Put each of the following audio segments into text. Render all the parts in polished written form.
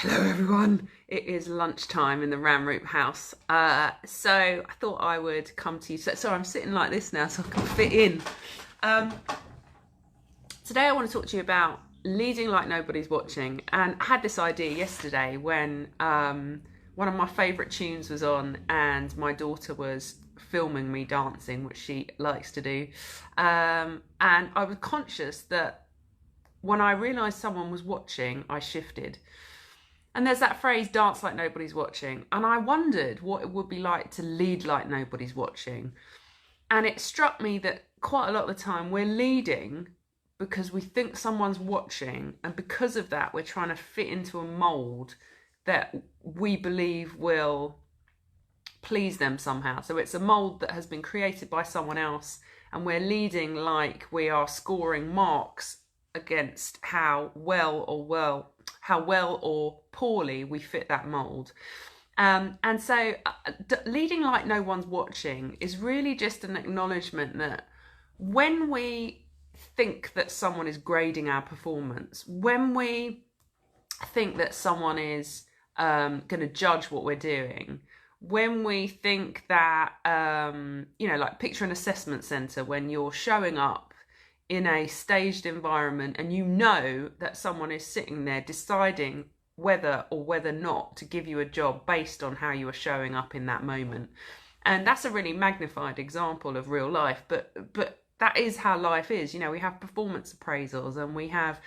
Hello everyone, it is lunchtime in the Ramroot house. So I thought I would come to you. So I'm sitting like this now so I can fit in. Um, Today I want to talk to you about leading like nobody's watching. And I had this idea yesterday when one of my favourite tunes was on and my daughter was filming me dancing, which she likes to do. And I was conscious that when I realised someone was watching, I shifted. And there's that phrase, dance like nobody's watching. And I wondered what it would be like to lead like nobody's watching. And it struck me that quite a lot of the time we're leading because we think someone's watching. And because of that, we're trying to fit into a mold that we believe will please them somehow. So it's a mold that has been created by someone else. And we're leading like we are scoring marks against how well or poorly we fit that mold. And so leading like no one's watching is really just an acknowledgement that when we think that someone is grading our performance, when we think that someone is going to judge what we're doing, when we think that, like picture an assessment centre when you're showing up in a staged environment and you know that someone is sitting there deciding whether or whether not to give you a job based on how you are showing up in that moment. And that's a really magnified example of real life, but that is how life is. You know, we have performance appraisals and we have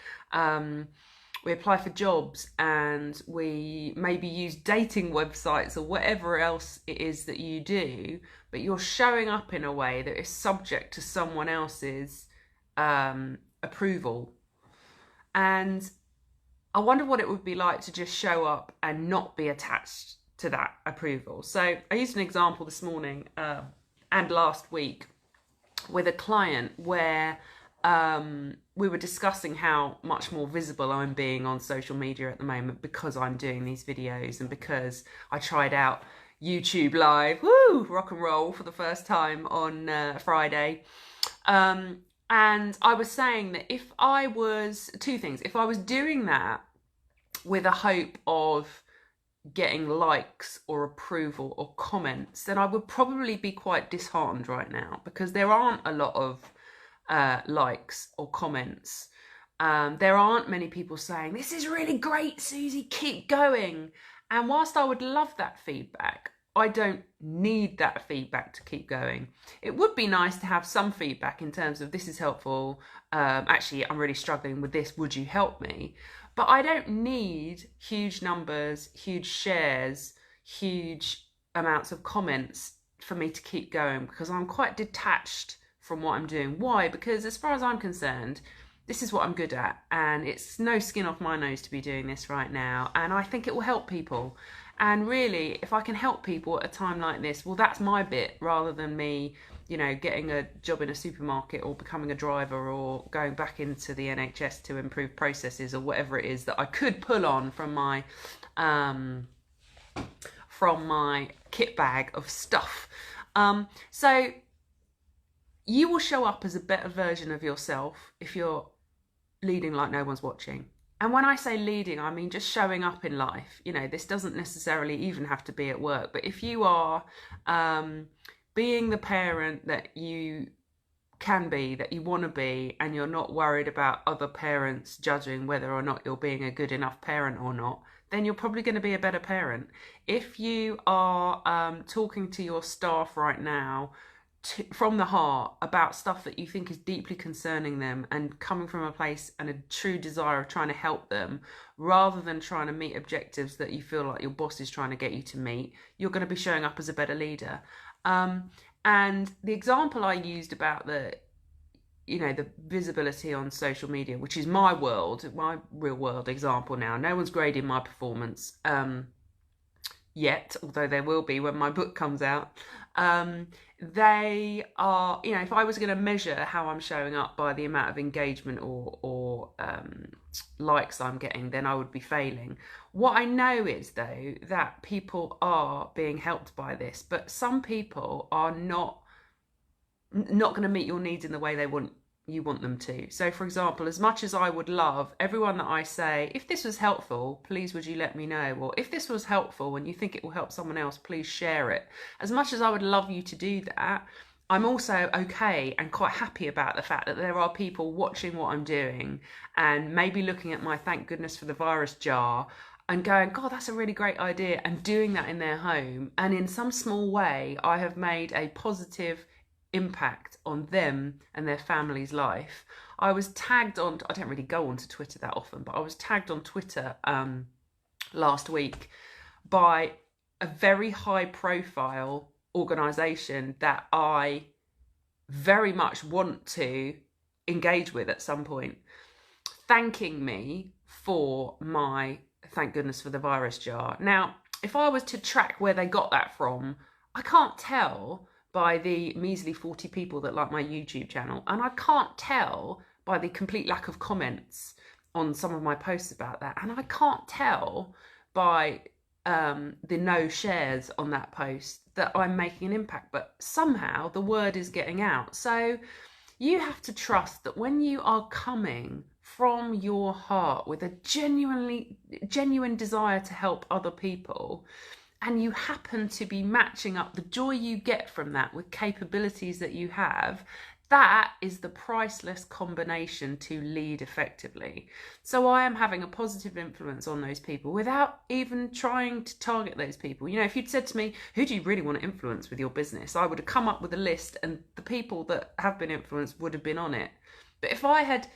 we apply for jobs and we maybe use dating websites or whatever else it is that you do, but you're showing up in a way that is subject to someone else's approval. And I wonder what it would be like to just show up and not be attached to that approval. So I used an example this morning and last week with a client where we were discussing how much more visible I'm being on social media at the moment because I'm doing these videos and because I tried out YouTube Live, rock and roll, for the first time on Friday. And I was saying that if I was, two things, if I was doing that with a hope of getting likes or approval or comments, then I would probably be quite disheartened right now because there aren't a lot of likes or comments. There aren't many people saying, this is really great, Susie, keep going. And whilst I would love that feedback, I don't need that feedback to keep going. It would be nice to have some feedback in terms of this is helpful. Actually, I'm really struggling with this. Would you help me? But I don't need huge numbers, huge shares, huge amounts of comments for me to keep going because I'm quite detached from what I'm doing. Why? Because as far as I'm concerned, this is what I'm good at and it's no skin off my nose to be doing this right now. And I think it will help people. And really, if I can help people at a time like this, well, that's my bit rather than me, getting a job in a supermarket or becoming a driver or going back into the NHS to improve processes or whatever it is that I could pull on from my kit bag of stuff. So you will show up as a better version of yourself if you're leading like no one's watching. And when I say leading, I mean just showing up in life. This doesn't necessarily even have to be at work. But if you are being the parent that you can be, that you want to be, and you're not worried about other parents judging whether or not you're being a good enough parent or not, then you're probably going to be a better parent. If you are talking to your staff right now from the heart about stuff that you think is deeply concerning them and coming from a place and a true desire of trying to help them rather than trying to meet objectives that you feel like your boss is trying to get you to meet, you're going to be showing up as a better leader. And the example I used about the visibility on social media, which is my world, my real world example now. No one's grading my performance yet, although there will be when my book comes out. They are, if I was going to measure how I'm showing up by the amount of engagement or likes I'm getting, then I would be failing. What I know is, though, that people are being helped by this, but some people are not going to meet your needs in the way they want you want them to. So for example, as much as I would love everyone that I say, if this was helpful, please would you let me know? Or if this was helpful and you think it will help someone else, please share it. As much as I would love you to do that, I'm also okay and quite happy about the fact that there are people watching what I'm doing and maybe looking at my thank goodness for the virus jar and going, God, that's a really great idea, and doing that in their home. And in some small way, I have made a positive impact on them and their family's life. I was tagged on, I don't really go onto Twitter that often, but I was tagged on Twitter last week by a very high profile organisation that I very much want to engage with at some point, thanking me for my thank goodness for the virus jar. Now, if I was to track where they got that from, I can't tell by the measly 40 people that like my YouTube channel, and I can't tell by the complete lack of comments on some of my posts about that, and I can't tell by the no shares on that post that I'm making an impact, but somehow the word is getting out. So you have to trust that when you are coming from your heart with a genuine desire to help other people, and you happen to be matching up the joy you get from that with capabilities that you have, that is the priceless combination to lead effectively. So I am having a positive influence on those people without even trying to target those people. You know, if you'd said to me, who do you really want to influence with your business? I would have come up with a list and the people that have been influenced would have been on it. But if I had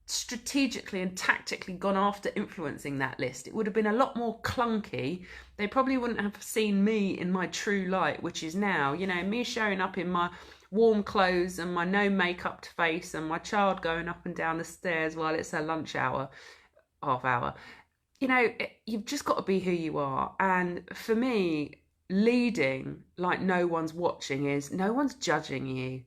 strategically and tactically gone after influencing that list, it would have been a lot more clunky. They probably wouldn't have seen me in my true light, which is now, you know, me showing up in my warm clothes and my no makeup face and my child going up and down the stairs while it's her lunch hour, half hour. You know, you've just got to be who you are. And for me, leading like no one's watching is no one's judging you.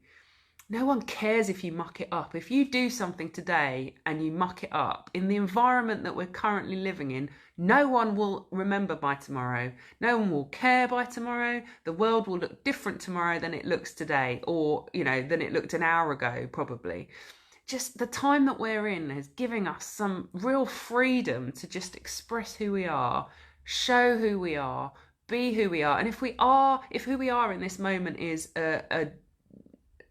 No one cares if you muck it up. If you do something today and you muck it up, in the environment that we're currently living in, no one will remember by tomorrow. No one will care by tomorrow. The world will look different tomorrow than it looks today, or, you know, than it looked an hour ago, probably. Just the time that we're in is giving us some real freedom to just express who we are, show who we are, be who we are. And if who we are in this moment is a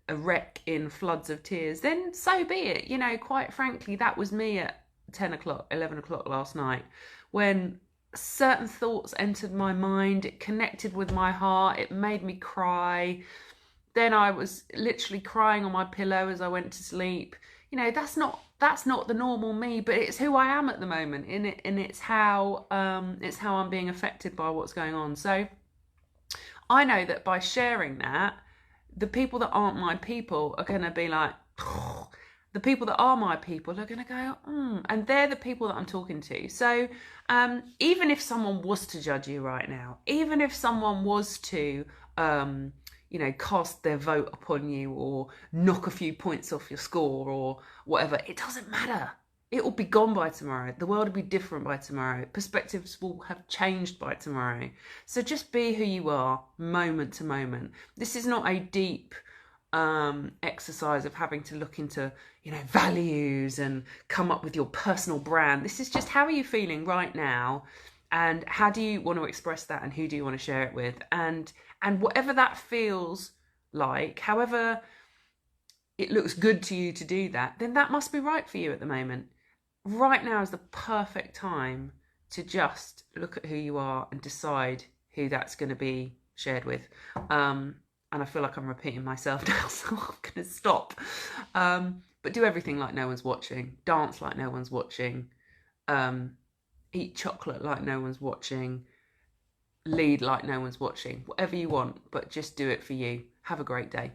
wreck in floods of tears, then so be it. You know, quite frankly, that was me at 10 o'clock, 11 o'clock last night, when certain thoughts entered my mind. It connected with my heart. It made me cry. Then I was literally crying on my pillow as I went to sleep. You know, that's not the normal me, but it's who I am at the moment, and it's how I'm being affected by what's going on. So I know that by sharing that, the people that aren't my people are going to be like, the people that are my people are going to go, and they're the people that I'm talking to. So even if someone was to judge you right now, even if someone was to, you know, cast their vote upon you or knock a few points off your score or whatever, it doesn't matter. It will be gone by tomorrow. The world will be different by tomorrow. Perspectives will have changed by tomorrow. So just be who you are, moment to moment. This is not a deep exercise of having to look into, you know, values and come up with your personal brand. This is just, how are you feeling right now, and how do you want to express that, and who do you want to share it with, and whatever that feels like, however it looks good to you to do that, then that must be right for you at the moment. Right now is the perfect time to just look at who you are and decide who that's going to be shared with. And I feel like I'm repeating myself now, so I'm going to stop. But do everything like no one's watching. Dance like no one's watching. Eat chocolate like no one's watching. Lead like no one's watching. Whatever you want, but just do it for you. Have a great day.